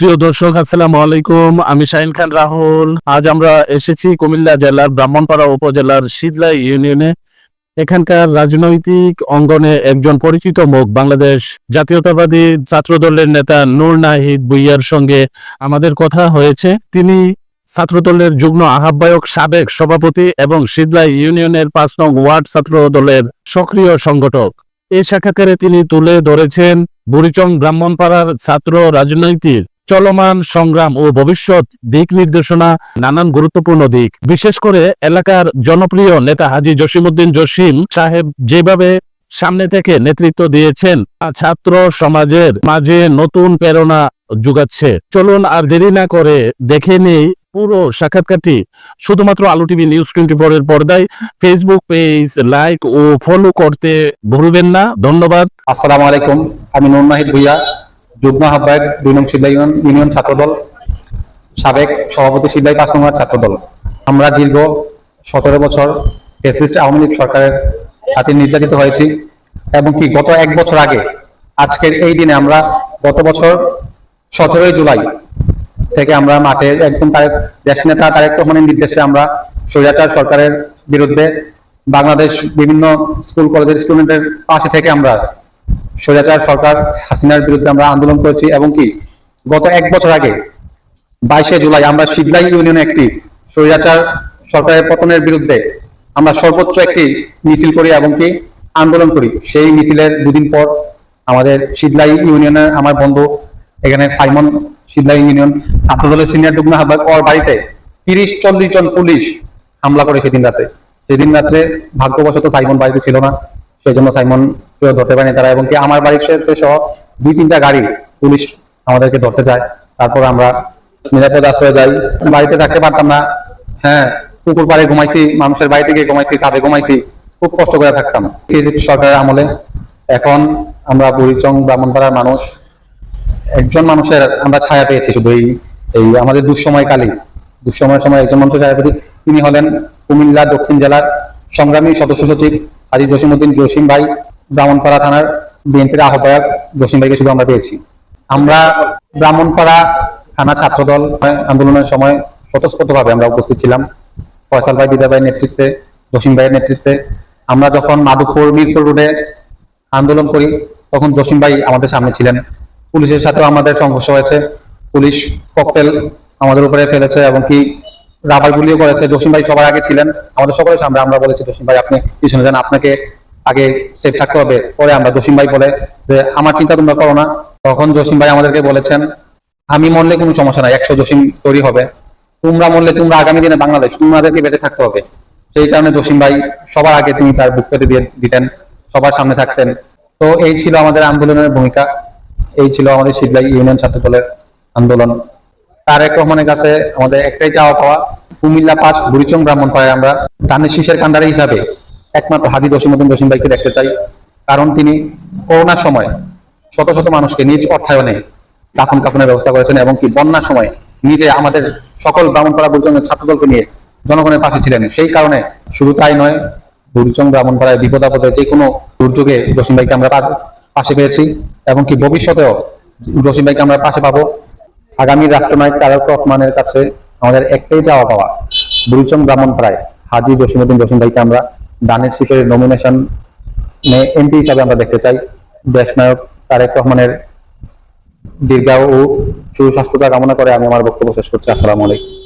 প্রিয় দর্শক, আসসালামু আলাইকুম। আমি শাহিন খান রাহুল। আজ আমরা এসেছি কুমিল্লা জেলার ব্রাহ্মণপাড়া উপজেলার শীতলাই ইউনিয়নে। এখানকার রাজনৈতিক অঙ্গনে একজন পরিচিত মুখ, বাংলাদেশ জাতীয়তাবাদী ছাত্র দলের নেতা নূর নাহিদ ভূঁইয়ার সঙ্গে আমাদের কথা হয়েছে। তিনি ছাত্রদলের যুগ্ম আহ্বায়ক, সাবেক সভাপতি এবং শীতলাই ইউনিয়নের 5 নং ওয়ার্ড ছাত্র দলের সক্রিয় সংগঠক। এই সাক্ষাৎকারে তিনি তুলে ধরেছেন বুড়িচং ব্রাহ্মণপাড়ার ছাত্র রাজনীতির চলমান সংগ্রাম ও ভবিষ্যৎ দিক নির্দেশনা, নানান গুরুত্বপূর্ণ দিক। বিশেষ করে এলাকার জনপ্রিয় নেতা হাজী জসিমউদ্দিন জসিম সাহেব যেভাবে সামনে থেকে নেতৃত্ব দিয়েছেন, ছাত্র সমাজের মাঝে নতুন প্রেরণা যোগাচ্ছে। চলুন আর দেরি না করে দেখে নেই পুরো সাক্ষাৎকারটি। শুধুমাত্র আলো টিভি নিউজ 24 এর পর্দায়। ফেসবুক পেজ লাইক ও ফলো করতে ভুলবেন না। ধন্যবাদ। আসসালামু আলাইকুম। আমি নূর নাহিদ ভূঁইয়া, যুগ্ম আহ্বায়ক 2 নং শীতলাই ইউনিয়ন ছাত্রদল, সাবেক সভাপতি শীতলাই 5 নং ছাত্রদল। আমরা দীর্ঘ 17 বছর ফ্যাসিস্ট আওয়ামী লীগ সরকারের হাতে নির্যাতিত হয়েছি এবং কি গত 1 বছর আগে আজকের এই দিনে আমরা গত বছর 17 জুলাই থেকে আমরা মাঠে একদম দেশ নেতা তারেক রহমানের নির্দেশে আমরা স্বৈরাচার সরকারের বিরুদ্ধে বাংলাদেশ বিভিন্ন স্কুল কলেজের স্টুডেন্টের পাশে থেকে আমরা স্বৈরাচার সরকার হাসিনার বিরুদ্ধে আমরা আন্দোলন করেছি এবং কি গত 1 বছর আগে 22 জুলাই আমরা শীতলাই ইউনিয়নে একটি স্বৈরাচার সরকারের পতনের বিরুদ্ধে আমরা সর্বোচ্চ একটি মিছিল করি এবং কি আন্দোলন করি। সেই মিছিলের 2 দিন পর আমাদের শীতলাই ইউনিয়নের আমার বন্ধু এখানে সাইমন, শীতলাই ইউনিয়ন ছাত্রদলের সিনিয়র যুগ্ম আহ্বায়ক, ওর বাড়িতে 30-40 জন পুলিশ হামলা করে সেদিন রাত্রে ভাগ্যবশত সাইমন বাড়িতে ছিল না, সেই জন্য সাইমন কেউ ধরতে পারেনি তারা। এবং কি আমার বাড়ির সাথে সহ 2-3টা গাড়ি পুলিশ আমাদেরকে ধরতে যায়। তারপর আমরা নিরাপদ আশ্রয়ে যাই। বাড়িতে থাকতে পারতাম না। হ্যাঁ, পুকুর পাড়ে ঘুমাইছি, মানুষের বাড়ি থেকে ঘুমাইছি, ছাদে ঘুমাইছি, খুব কষ্ট করে থাকতাম সরকারের আমলে। এখন আমরা বুড়িচং ব্রাহ্মণপাড়ার মানুষ, একজন মানুষের আমরা ছায়া পেয়েছি শুধু এই আমাদের দুঃসময়ের সময় একজন মানুষের ছায়া পেয়েছি। তিনি হলেন কুমিল্লা দক্ষিণ জেলার সংগ্রামী সদস্য সচিব হাজী জসিমউদ্দিন জসিম ভাই, ব্রাহ্মণপাড়া থানার বিএনপির আহ্বায়ক জসিম ভাইকে শুধু আমরা পেয়েছি। আমরা ব্রাহ্মণপাড়া থানা ছাত্রদল আন্দোলনের সময় স্বতঃস্ফূর্তভাবে আমরা উপস্থিত ছিলাম। ফয়সাল ভাই, দিদা ভাইয়ের নেতৃত্বে, জসিম ভাইয়ের নেতৃত্বে। আমরা যখন মাধবপুর মিরপুর রোডে আন্দোলন করি তখন জসিম ভাই আমাদের সামনে ছিলেন। পুলিশের সাথেও আমাদের সংঘর্ষ হয়েছে, পুলিশ ককটেল আমাদের উপরে ফেলেছে এবং কি রাবার গুলিও করেছে। জসিম ভাই সবার আগে ছিলেন আমাদের সকলের সামনে। আমরা বলেছি জসিম ভাই আপনি পিছনে যান, আপনাকে আগে সেফ থাকতে হবে। পরে আমরা জসিম ভাই বলে যে আমার চিন্তা তোমরা করো না। তখন জসিম ভাই আমাদেরকে বলেছেন আমি মরলে কোনো সমস্যা নাই, 100 জসিম তৈরি হবে, তোমরা মরলে তোমরা আগামী দিনে বাংলাদেশ তোমাদেরকে বেঁচে থাকতে হবে। সেই কারণে জসিম ভাই সবার আগে তিনি তার বুক পেতে দিয়ে দিতেন, সবার সামনে থাকতেন। তো এই ছিল আমাদের আন্দোলনের ভূমিকা, এই ছিল আমাদের শীতলাই ইউনিয়ন ছাত্র দলের আন্দোলন। তারেক রহমানের কাছে আমাদের একটাই চাওয়া পাওয়া, কুমিল্লা 5 বুড়িচং ব্রাহ্মণপাড়ায় আমরা ধানের শীষের কান্ডারি হিসাবে একমাত্র হাজী জসিমউদ্দিন জসিম ভাইকে দেখতে চাই। কারণ তিনি করোনার সময় শত শত মানুষকে নিজ অর্থায়নে দাফন কাফনের ব্যবস্থা করেছেন এবং কি বন্যার সময় নিজে আমাদের সকল ব্রাহ্মণপাড়া বুড়িচংয়ের ছাত্রদলকে নিয়ে জনগণের পাশে ছিলেন। সেই কারণে শুধু তাই নয়, বুড়িচং ব্রাহ্মণপাড়ায় বিপদ আপদে যে কোনো দুর্যোগে জসিম ভাইকে আমরা পাশে পেয়েছি এবং কি ভবিষ্যতেও জসিম ভাইকে আমরা পাশে পাবো। আগামী রাষ্ট্রনায়ক তারেক রহমানের কাছে আমাদের একটাই চাওয়া পাওয়া, বুড়িচং ব্রাহ্মণপাড়ায় হাজী জসিমউদ্দিন জসিম ভাইকে আমরা ধানের শীষের নমিনেশন এমপি হিসাবে আমরা দেখতে চাই। দেশনায়ক তারেক রহমানের দীর্ঘায়ু ও সুস্বাস্থ্যতা কামনা করে আমি আমার বক্তব্য শেষ করছি। আসসালামু আলাইকুম।